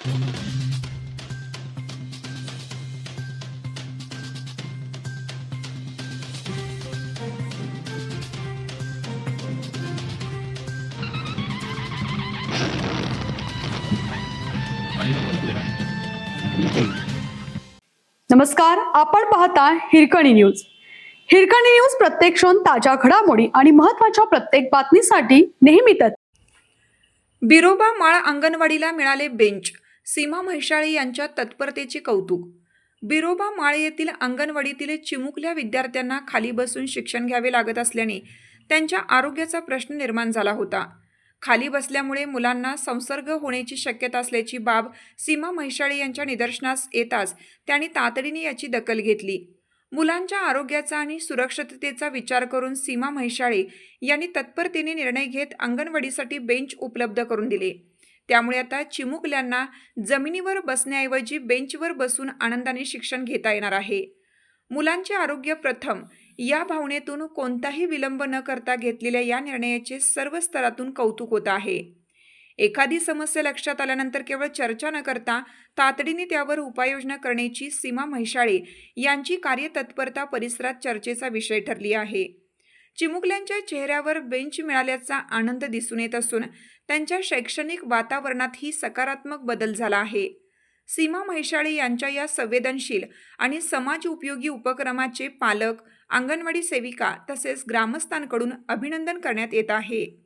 नमस्कार, आपण पाहता हिरकणी न्यूज. हिरकणी न्यूज प्रत्येक क्षण ताज्या घडामोडी आणि महत्त्वाच्या प्रत्येक बातमीसाठी नेहमी तत्पर. बिरोबा माळ अंगणवाडीला मिळाले बेंच. सीमा म्हैसाळे यांच्या तत्परतेचे कौतुक. बिरोबा माळ येथील अंगणवाडीतील चिमुकल्या विद्यार्थ्यांना खाली बसून शिक्षण घ्यावे लागत असल्याने त्यांच्या आरोग्याचा प्रश्न निर्माण झाला होता. खाली बसल्यामुळे मुलांना संसर्ग होण्याची शक्यता असल्याची बाब सीमा म्हैसाळे यांच्या निदर्शनास येताच त्यांनी तातडीने याची दखल घेतली. मुलांच्या आरोग्याचा आणि सुरक्षिततेचा विचार करून सीमा म्हैसाळे यांनी तत्परतेने निर्णय घेत अंगणवाडीसाठी बेंच उपलब्ध करून दिले. त्यामुळे आता चिमुकल्यांना जमिनीवर बसण्याऐवजी बेंचवर बसून आनंदाने शिक्षण घेता येणार आहे. मुलांचे आरोग्य प्रथम या भावनेतून कोणताही विलंब न करता घेतलेल्या या निर्णयाचे सर्व स्तरातून कौतुक होत आहे. एखादी समस्या लक्षात आल्यानंतर केवळ चर्चा न करता तातडीने त्यावर उपाययोजना करण्याची सीमा म्हैसाळे यांची कार्यतत्परता परिसरात चर्चेचा विषय ठरली आहे. चिमुकल्यांच्या चेहऱ्यावर बेंच मिळाल्याचा आनंद दिसून येत असून त्यांच्या शैक्षणिक वातावरणातही सकारात्मक बदल झाला आहे. सीमा म्हैसाळे यांच्या या संवेदनशील आणि समाज उपयोगी उपक्रमाचे पालक, अंगणवाडी सेविका तसेच ग्रामस्थांकडून अभिनंदन करण्यात येत आहे.